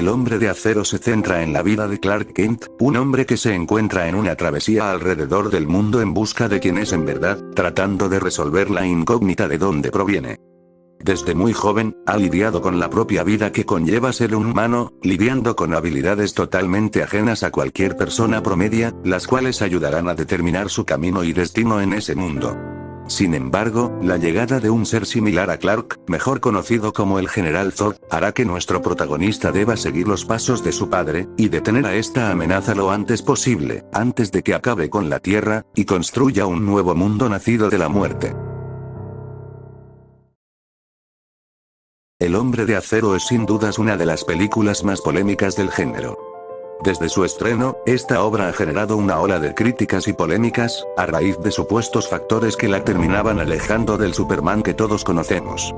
El Hombre de Acero se centra en la vida de Clark Kent, un hombre que se encuentra en una travesía alrededor del mundo en busca de quién es en verdad, tratando de resolver la incógnita de dónde proviene. Desde muy joven, ha lidiado con la propia vida que conlleva ser un humano, lidiando con habilidades totalmente ajenas a cualquier persona promedia, las cuales ayudarán a determinar su camino y destino en ese mundo. Sin embargo, la llegada de un ser similar a Clark, mejor conocido como el General Zod, hará que nuestro protagonista deba seguir los pasos de su padre, y detener a esta amenaza lo antes posible, antes de que acabe con la Tierra, y construya un nuevo mundo nacido de la muerte. El Hombre de Acero es sin dudas una de las películas más polémicas del género. Desde su estreno, esta obra ha generado una ola de críticas y polémicas, a raíz de supuestos factores que la terminaban alejando del Superman que todos conocemos.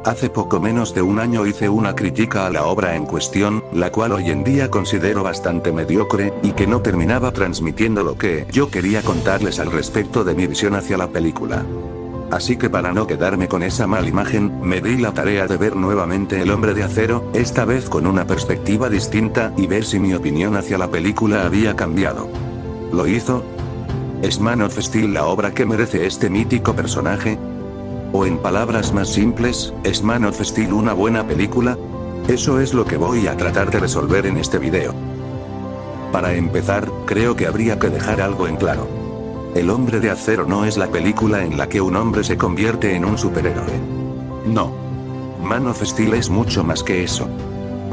Hace poco menos de un año hice una crítica a la obra en cuestión, la cual hoy en día considero bastante mediocre, y que no terminaba transmitiendo lo que yo quería contarles al respecto de mi visión hacia la película. Así que para no quedarme con esa mala imagen, me di la tarea de ver nuevamente El Hombre de Acero, esta vez con una perspectiva distinta, y ver si mi opinión hacia la película había cambiado. ¿Lo hizo? ¿Es Man of Steel la obra que merece este mítico personaje? O en palabras más simples, ¿es Man of Steel una buena película? Eso es lo que voy a tratar de resolver en este video. Para empezar, creo que habría que dejar algo en claro. El Hombre de Acero no es la película en la que un hombre se convierte en un superhéroe. No. Man of Steel es mucho más que eso.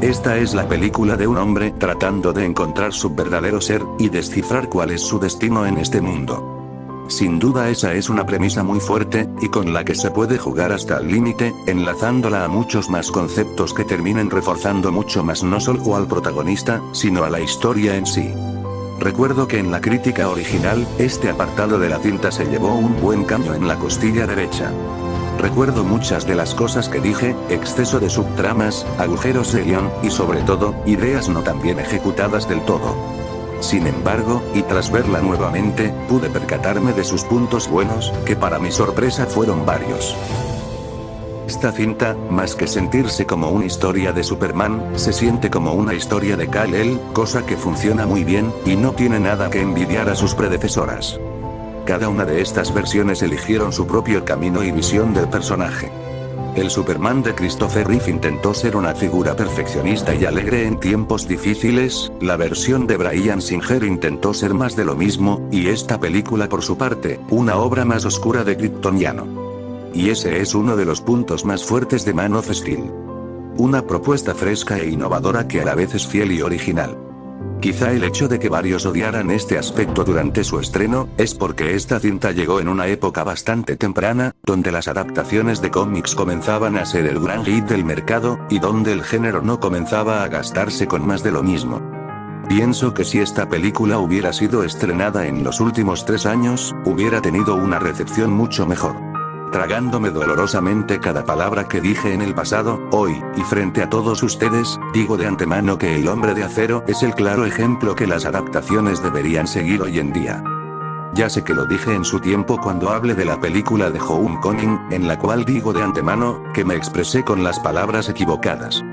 Esta es la película de un hombre tratando de encontrar su verdadero ser, y descifrar cuál es su destino en este mundo. Sin duda esa es una premisa muy fuerte, y con la que se puede jugar hasta el límite, enlazándola a muchos más conceptos que terminen reforzando mucho más no solo al protagonista, sino a la historia en sí. Recuerdo que en la crítica original, este apartado de la cinta se llevó un buen caño en la costilla derecha. Recuerdo muchas de las cosas que dije, exceso de subtramas, agujeros de guión, y sobre todo, ideas no tan bien ejecutadas del todo. Sin embargo, y tras verla nuevamente, pude percatarme de sus puntos buenos, que para mi sorpresa fueron varios. Esta cinta, más que sentirse como una historia de Superman, se siente como una historia de Kal-El, cosa que funciona muy bien, y no tiene nada que envidiar a sus predecesoras. Cada una de estas versiones eligieron su propio camino y visión del personaje. El Superman de Christopher Reeve intentó ser una figura perfeccionista y alegre en tiempos difíciles, la versión de Bryan Singer intentó ser más de lo mismo, y esta película por su parte, una obra más oscura de kryptoniano. Y ese es uno de los puntos más fuertes de Man of Steel. Una propuesta fresca e innovadora que a la vez es fiel y original. Quizá el hecho de que varios odiaran este aspecto durante su estreno, es porque esta cinta llegó en una época bastante temprana, donde las adaptaciones de cómics comenzaban a ser el gran hit del mercado, y donde el género no comenzaba a gastarse con más de lo mismo. Pienso que si esta película hubiera sido estrenada en los últimos 3 años, hubiera tenido una recepción mucho mejor. Tragándome dolorosamente cada palabra que dije en el pasado, hoy, y frente a todos ustedes, digo de antemano que El Hombre de Acero es el claro ejemplo que las adaptaciones deberían seguir hoy en día. Ya sé que lo dije en su tiempo cuando hablé de la película de Homecoming, en la cual digo de antemano, que me expresé con las palabras equivocadas.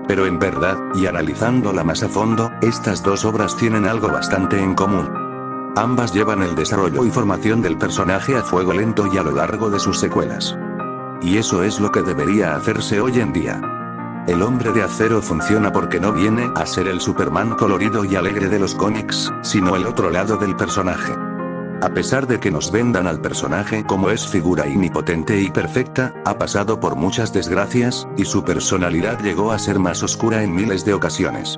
Pero en verdad, y analizándola más a fondo, estas dos obras tienen algo bastante en común. Ambas llevan el desarrollo y formación del personaje a fuego lento y a lo largo de sus secuelas. Y eso es lo que debería hacerse hoy en día. El Hombre de Acero funciona porque no viene a ser el Superman colorido y alegre de los cómics, sino el otro lado del personaje. A pesar de que nos vendan al personaje como es figura omnipotente y perfecta, ha pasado por muchas desgracias, y su personalidad llegó a ser más oscura en miles de ocasiones.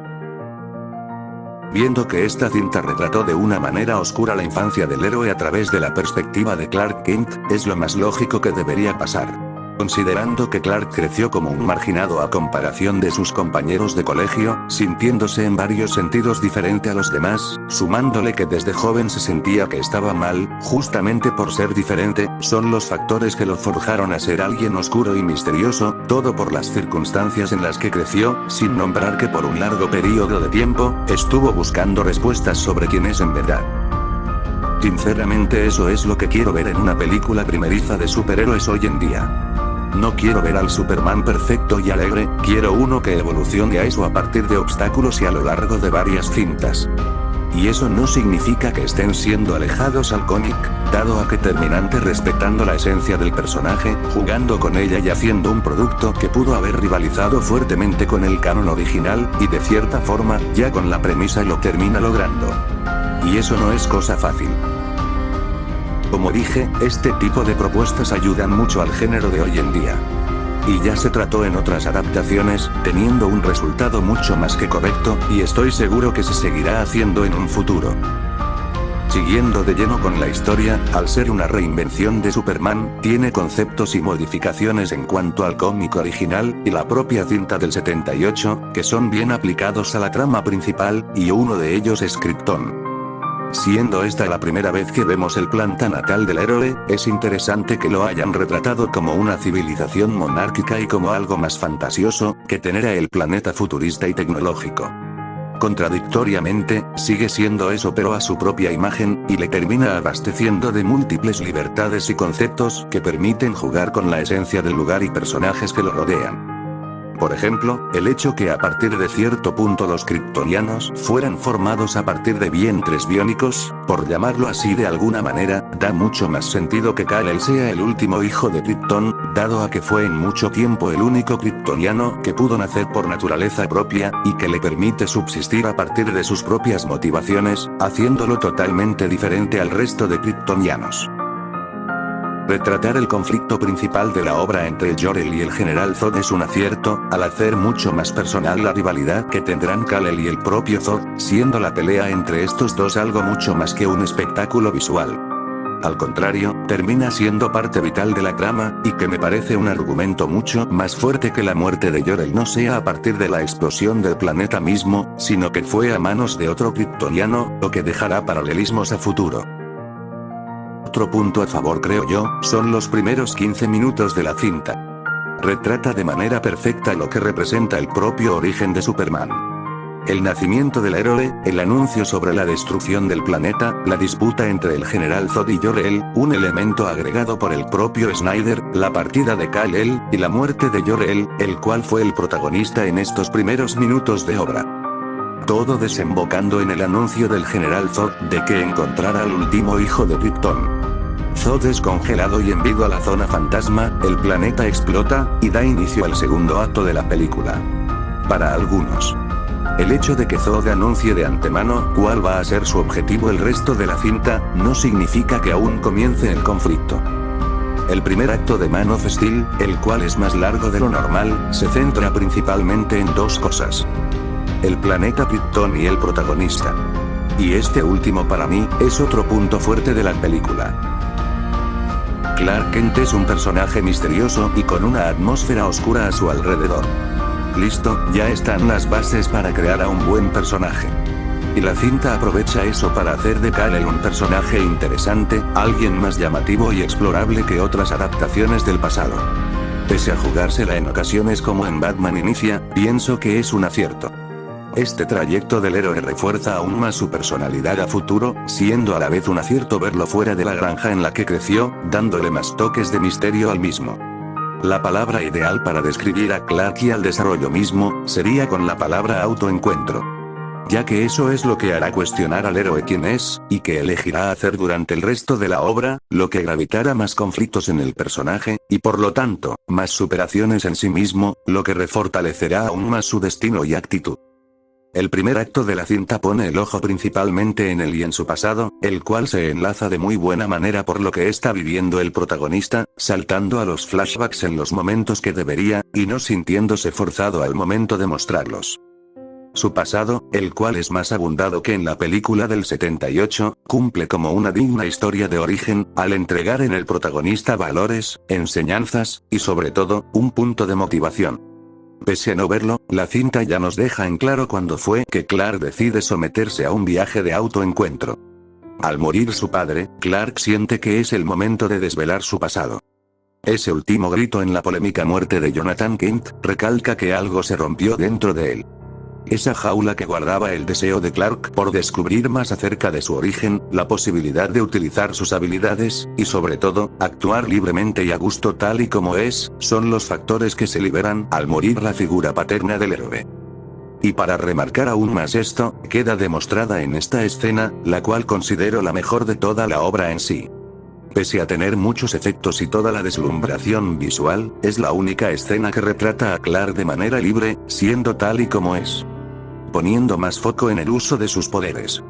Viendo que esta cinta retrató de una manera oscura la infancia del héroe a través de la perspectiva de Clark Kent, es lo más lógico que debería pasar. Considerando que Clark creció como un marginado a comparación de sus compañeros de colegio, sintiéndose en varios sentidos diferente a los demás, sumándole que desde joven se sentía que estaba mal, justamente por ser diferente, son los factores que lo forjaron a ser alguien oscuro y misterioso, todo por las circunstancias en las que creció, sin nombrar que por un largo periodo de tiempo, estuvo buscando respuestas sobre quién es en verdad. Sinceramente eso es lo que quiero ver en una película primeriza de superhéroes hoy en día. No quiero ver al Superman perfecto y alegre, quiero uno que evolucione a eso a partir de obstáculos y a lo largo de varias cintas. Y eso no significa que estén siendo alejados al cómic, dado a que terminante respetando la esencia del personaje, jugando con ella y haciendo un producto que pudo haber rivalizado fuertemente con el canon original, y de cierta forma, ya con la premisa lo termina logrando. Y eso no es cosa fácil. Como dije, este tipo de propuestas ayudan mucho al género de hoy en día. Y ya se trató en otras adaptaciones, teniendo un resultado mucho más que correcto, y estoy seguro que se seguirá haciendo en un futuro. Siguiendo de lleno con la historia, al ser una reinvención de Superman, tiene conceptos y modificaciones en cuanto al cómic original, y la propia cinta del 78, que son bien aplicados a la trama principal, y uno de ellos es Krypton. Siendo esta la primera vez que vemos el planeta natal del héroe, es interesante que lo hayan retratado como una civilización monárquica y como algo más fantasioso, que tener a el planeta futurista y tecnológico. Contradictoriamente, sigue siendo eso pero a su propia imagen, y le termina abasteciendo de múltiples libertades y conceptos que permiten jugar con la esencia del lugar y personajes que lo rodean. Por ejemplo, el hecho que a partir de cierto punto los kryptonianos fueran formados a partir de vientres biónicos, por llamarlo así de alguna manera, da mucho más sentido que Kal-El sea el último hijo de Krypton, dado a que fue en mucho tiempo el único kryptoniano que pudo nacer por naturaleza propia, y que le permite subsistir a partir de sus propias motivaciones, haciéndolo totalmente diferente al resto de kryptonianos. Retratar el conflicto principal de la obra entre Jor-El y el General Zod es un acierto, al hacer mucho más personal la rivalidad que tendrán Kal-El y el propio Zod, siendo la pelea entre estos dos algo mucho más que un espectáculo visual. Al contrario, termina siendo parte vital de la trama, y que me parece un argumento mucho más fuerte que la muerte de Jor-El no sea a partir de la explosión del planeta mismo, sino que fue a manos de otro kryptoniano, lo que dejará paralelismos a futuro. Otro punto a favor creo yo, son los primeros 15 minutos de la cinta. Retrata de manera perfecta lo que representa el propio origen de Superman. El nacimiento del héroe, el anuncio sobre la destrucción del planeta, la disputa entre el General Zod y Jor-El, un elemento agregado por el propio Snyder, la partida de Kal-El, y la muerte de Jor-El, el cual fue el protagonista en estos primeros minutos de obra. Todo desembocando en el anuncio del General Zod de que encontrará al último hijo de Krypton. Zod es congelado y enviado a la zona fantasma, el planeta explota, y da inicio al segundo acto de la película. Para algunos, el hecho de que Zod anuncie de antemano cuál va a ser su objetivo el resto de la cinta, no significa que aún comience el conflicto. El primer acto de Man of Steel, el cual es más largo de lo normal, se centra principalmente en dos cosas: el planeta Krypton y el protagonista. Y este último para mí, es otro punto fuerte de la película. Clark Kent es un personaje misterioso y con una atmósfera oscura a su alrededor. Listo, ya están las bases para crear a un buen personaje. Y la cinta aprovecha eso para hacer de Kal-El un personaje interesante, alguien más llamativo y explorable que otras adaptaciones del pasado. Pese a jugársela en ocasiones como en Batman Inicia, pienso que es un acierto. Este trayecto del héroe refuerza aún más su personalidad a futuro, siendo a la vez un acierto verlo fuera de la granja en la que creció, dándole más toques de misterio al mismo. La palabra ideal para describir a Clark y al desarrollo mismo, sería con la palabra autoencuentro. Ya que eso es lo que hará cuestionar al héroe quién es, y que elegirá hacer durante el resto de la obra, lo que gravitará más conflictos en el personaje, y por lo tanto, más superaciones en sí mismo, lo que refortalecerá aún más su destino y actitud. El primer acto de la cinta pone el ojo principalmente en él y en su pasado, el cual se enlaza de muy buena manera por lo que está viviendo el protagonista, saltando a los flashbacks en los momentos que debería, y no sintiéndose forzado al momento de mostrarlos. Su pasado, el cual es más abundado que en la película del 78, cumple como una digna historia de origen, al entregar en el protagonista valores, enseñanzas, y sobre todo, un punto de motivación. Pese a no verlo, la cinta ya nos deja en claro cuándo fue que Clark decide someterse a un viaje de autoencuentro. Al morir su padre, Clark siente que es el momento de desvelar su pasado. Ese último grito en la polémica muerte de Jonathan Kent, recalca que algo se rompió dentro de él. esa jaula que guardaba el deseo de Clark por descubrir más acerca de su origen, la posibilidad de utilizar sus habilidades, y sobre todo, actuar libremente y a gusto tal y como es, son los factores que se liberan al morir la figura paterna del héroe. Y para remarcar aún más esto, queda demostrada en esta escena, la cual considero la mejor de toda la obra en sí. Pese a tener muchos efectos y toda la deslumbración visual, es la única escena que retrata a Clark de manera libre, siendo tal y como es. Poniendo más foco en el uso de sus poderes.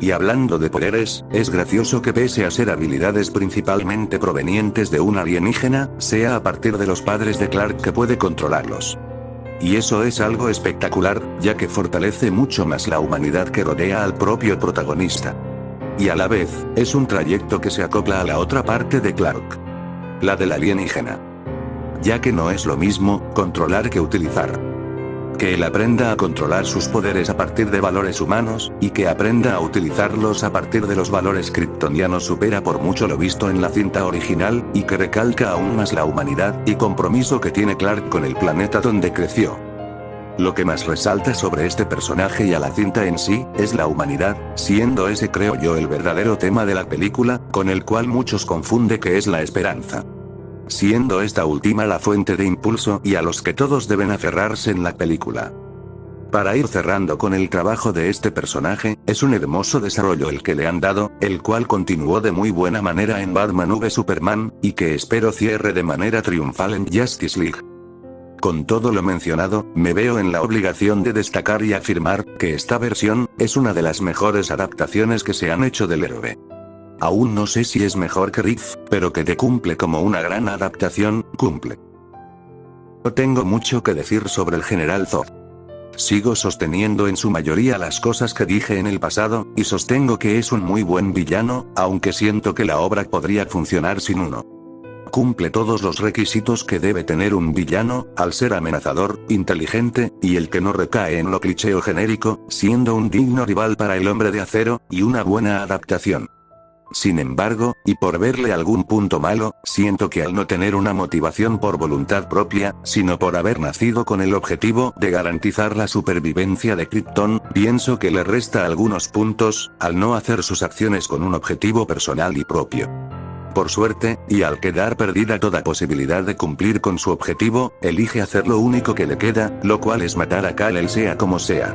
Y hablando de poderes, es gracioso que pese a ser habilidades principalmente provenientes de un alienígena, sea a partir de los padres de Clark que puede controlarlos. Y eso es algo espectacular, ya que fortalece mucho más la humanidad que rodea al propio protagonista. Y a la vez, es un trayecto que se acopla a la otra parte de Clark. La del alienígena. Ya que no es lo mismo, controlar que utilizar. Que él aprenda a controlar sus poderes a partir de valores humanos, y que aprenda a utilizarlos a partir de los valores kryptonianos supera por mucho lo visto en la cinta original, y que recalca aún más la humanidad y compromiso que tiene Clark con el planeta donde creció. Lo que más resalta sobre este personaje y a la cinta en sí, es la humanidad, siendo ese creo yo el verdadero tema de la película, con el cual muchos confunde que es la esperanza. Siendo esta última la fuente de impulso y a los que todos deben aferrarse en la película. Para ir cerrando con el trabajo de este personaje, es un hermoso desarrollo el que le han dado, el cual continuó de muy buena manera en Batman v Superman, y que espero cierre de manera triunfal en Justice League. Con todo lo mencionado, me veo en la obligación de destacar y afirmar, que esta versión, es una de las mejores adaptaciones que se han hecho del héroe. Aún no sé si es mejor que Riff, pero que te cumple como una gran adaptación, cumple. No tengo mucho que decir sobre el General Zod. Sigo sosteniendo en su mayoría las cosas que dije en el pasado, y sostengo que es un muy buen villano, aunque siento que la obra podría funcionar sin uno. Cumple todos los requisitos que debe tener un villano, al ser amenazador, inteligente, y el que no recae en lo cliché o genérico, siendo un digno rival para el Hombre de Acero, y una buena adaptación. Sin embargo, y por verle algún punto malo, siento que al no tener una motivación por voluntad propia, sino por haber nacido con el objetivo de garantizar la supervivencia de Krypton, pienso que le resta algunos puntos, al no hacer sus acciones con un objetivo personal y propio. Por suerte, y al quedar perdida toda posibilidad de cumplir con su objetivo, elige hacer lo único que le queda, lo cual es matar a Kal-El sea como sea.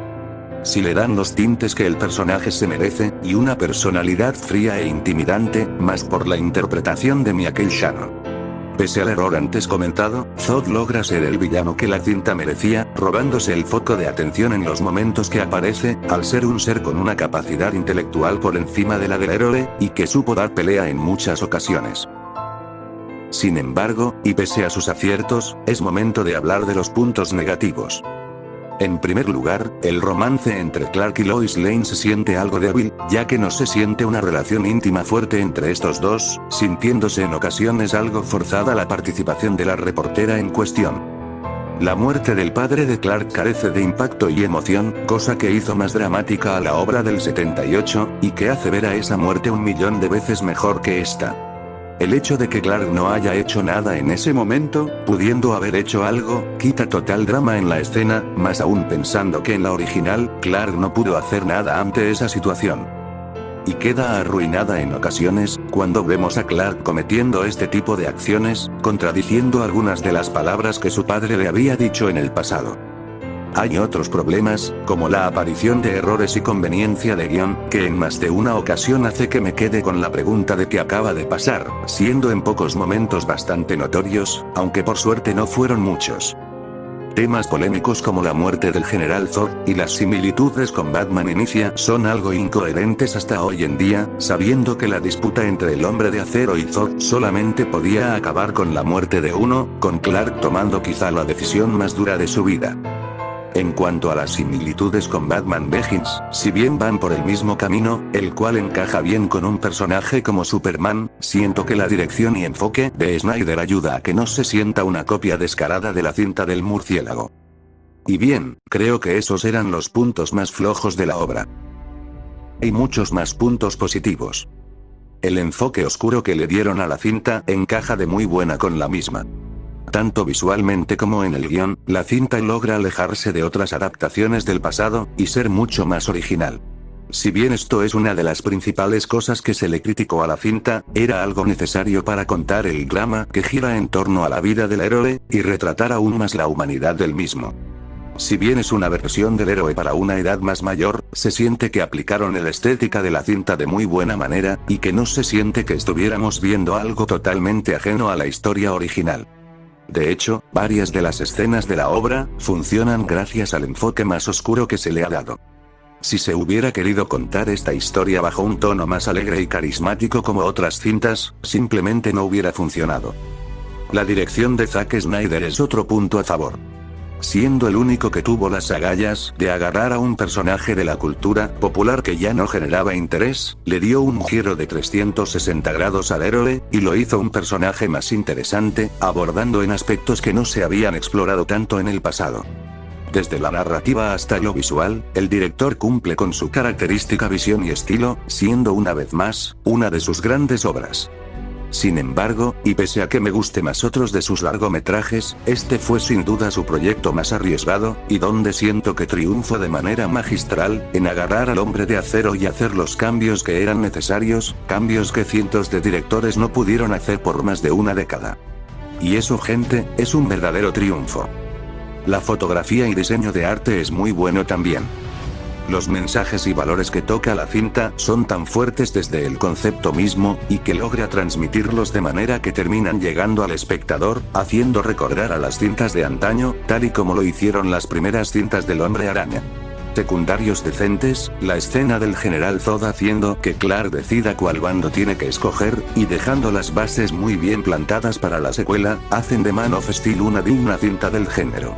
Si le dan los tintes que el personaje se merece, y una personalidad fría e intimidante, más por la interpretación de Michael Shannon. Pese al error antes comentado, Zod logra ser el villano que la cinta merecía, robándose el foco de atención en los momentos que aparece, al ser un ser con una capacidad intelectual por encima de la del héroe, y que supo dar pelea en muchas ocasiones. Sin embargo, y pese a sus aciertos, es momento de hablar de los puntos negativos. En primer lugar, el romance entre Clark y Lois Lane se siente algo débil, ya que no se siente una relación íntima fuerte entre estos dos, sintiéndose en ocasiones algo forzada la participación de la reportera en cuestión. La muerte del padre de Clark carece de impacto y emoción, cosa que hizo más dramática a la obra del 78, y que hace ver a esa muerte 1.000.000 de veces mejor que esta. El hecho de que Clark no haya hecho nada en ese momento, pudiendo haber hecho algo, quita total drama en la escena, más aún pensando que en la original, Clark no pudo hacer nada ante esa situación. Y queda arruinada en ocasiones, cuando vemos a Clark cometiendo este tipo de acciones, contradiciendo algunas de las palabras que su padre le había dicho en el pasado. Hay otros problemas, como la aparición de errores y conveniencia de guión, que en más de una ocasión hace que me quede con la pregunta de qué acaba de pasar, siendo en pocos momentos bastante notorios, aunque por suerte no fueron muchos. Temas polémicos como la muerte del General Zod, y las similitudes con Batman Inicia son algo incoherentes hasta hoy en día, sabiendo que la disputa entre el Hombre de Acero y Zod solamente podía acabar con la muerte de uno, con Clark tomando quizá la decisión más dura de su vida. En cuanto a las similitudes con Batman Begins, si bien van por el mismo camino, el cual encaja bien con un personaje como Superman, siento que la dirección y enfoque de Snyder ayuda a que no se sienta una copia descarada de la cinta del murciélago. Y bien, creo que esos eran los puntos más flojos de la obra. Hay muchos más puntos positivos. El enfoque oscuro que le dieron a la cinta encaja de muy buena con la misma. Tanto visualmente como en el guión, la cinta logra alejarse de otras adaptaciones del pasado, y ser mucho más original. Si bien esto es una de las principales cosas que se le criticó a la cinta, era algo necesario para contar el drama que gira en torno a la vida del héroe, y retratar aún más la humanidad del mismo. Si bien es una versión del héroe para una edad más mayor, se siente que aplicaron la estética de la cinta de muy buena manera, y que no se siente que estuviéramos viendo algo totalmente ajeno a la historia original. De hecho, varias de las escenas de la obra funcionan gracias al enfoque más oscuro que se le ha dado. Si se hubiera querido contar esta historia bajo un tono más alegre y carismático como otras cintas, simplemente no hubiera funcionado. La dirección de Zack Snyder es otro punto a favor. Siendo el único que tuvo las agallas de agarrar a un personaje de la cultura popular que ya no generaba interés, le dio un giro de 360 grados al héroe, y lo hizo un personaje más interesante, abordando en aspectos que no se habían explorado tanto en el pasado. Desde la narrativa hasta lo visual, el director cumple con su característica visión y estilo, siendo una vez más, una de sus grandes obras. Sin embargo, y pese a que me guste más otros de sus largometrajes, este fue sin duda su proyecto más arriesgado, y donde siento que triunfó de manera magistral, en agarrar al Hombre de Acero y hacer los cambios que eran necesarios, cambios que cientos de directores no pudieron hacer por más de una década. Y eso, gente, es un verdadero triunfo. La fotografía y diseño de arte es muy bueno también. Los mensajes y valores que toca la cinta son tan fuertes desde el concepto mismo, y que logra transmitirlos de manera que terminan llegando al espectador, haciendo recordar a las cintas de antaño, tal y como lo hicieron las primeras cintas del Hombre Araña. Secundarios decentes, la escena del General Zod haciendo que Clark decida cuál bando tiene que escoger, y dejando las bases muy bien plantadas para la secuela, hacen de Man of Steel una digna cinta del género.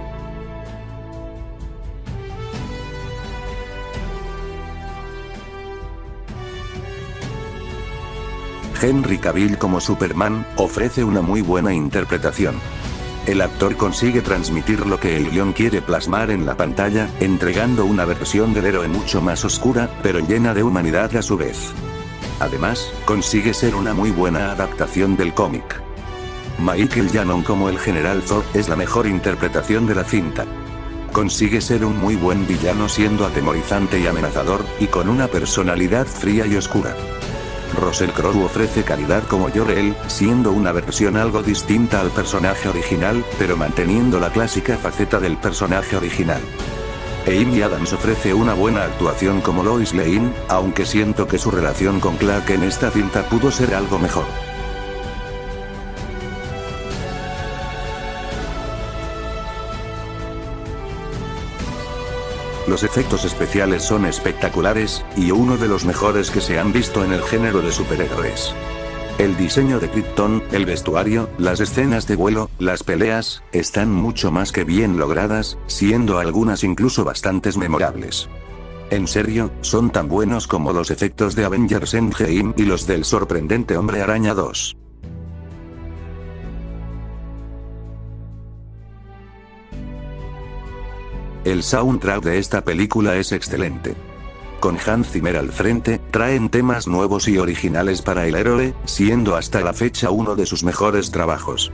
Henry Cavill como Superman ofrece una muy buena interpretación. El actor consigue transmitir lo que el guión quiere plasmar en la pantalla, entregando una versión del héroe mucho más oscura, pero llena de humanidad a su vez. Además, consigue ser una muy buena adaptación del cómic. Michael Shannon como el General Zod es la mejor interpretación de la cinta. Consigue ser un muy buen villano siendo atemorizante y amenazador, y con una personalidad fría y oscura. Russell Crowe ofrece calidad como Jor-El, siendo una versión algo distinta al personaje original, pero manteniendo la clásica faceta del personaje original. Amy Adams ofrece una buena actuación como Lois Lane, aunque siento que su relación con Clark en esta cinta pudo ser algo mejor. Los efectos especiales son espectaculares, y uno de los mejores que se han visto en el género de superhéroes. El diseño de Krypton, el vestuario, las escenas de vuelo, las peleas, están mucho más que bien logradas, siendo algunas incluso bastantes memorables. En serio, son tan buenos como los efectos de Avengers Endgame y los del sorprendente Hombre Araña 2. El soundtrack de esta película es excelente. Con Hans Zimmer al frente, traen temas nuevos y originales para el héroe, siendo hasta la fecha uno de sus mejores trabajos.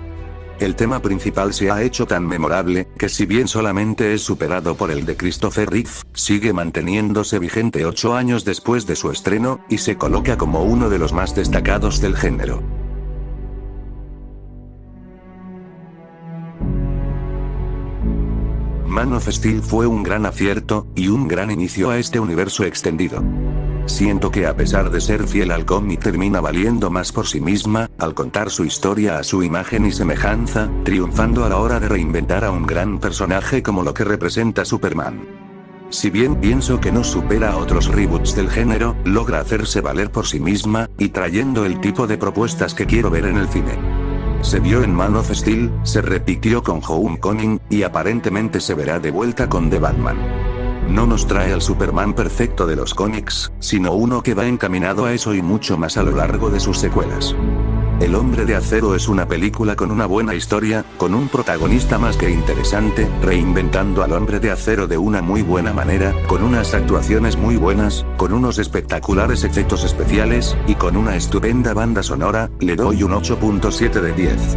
El tema principal se ha hecho tan memorable, que si bien solamente es superado por el de Christopher Reeve, sigue manteniéndose vigente 8 años después de su estreno, y se coloca como uno de los más destacados del género. Man of Steel fue un gran acierto, y un gran inicio a este universo extendido. Siento que a pesar de ser fiel al cómic termina valiendo más por sí misma, al contar su historia a su imagen y semejanza, triunfando a la hora de reinventar a un gran personaje como lo que representa Superman. Si bien pienso que no supera a otros reboots del género, logra hacerse valer por sí misma, y trayendo el tipo de propuestas que quiero ver en el cine. Se vio en Man of Steel, se repitió con Homecoming, y aparentemente se verá de vuelta con The Batman. No nos trae al Superman perfecto de los cómics, sino uno que va encaminado a eso y mucho más a lo largo de sus secuelas. El Hombre de Acero es una película con una buena historia, con un protagonista más que interesante, reinventando al Hombre de Acero de una muy buena manera, con unas actuaciones muy buenas, con unos espectaculares efectos especiales, y con una estupenda banda sonora. Le doy un 8.7 de 10.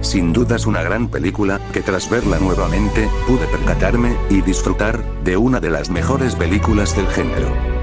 Sin dudas una gran película, que tras verla nuevamente, pude percatarme, y disfrutar, de una de las mejores películas del género.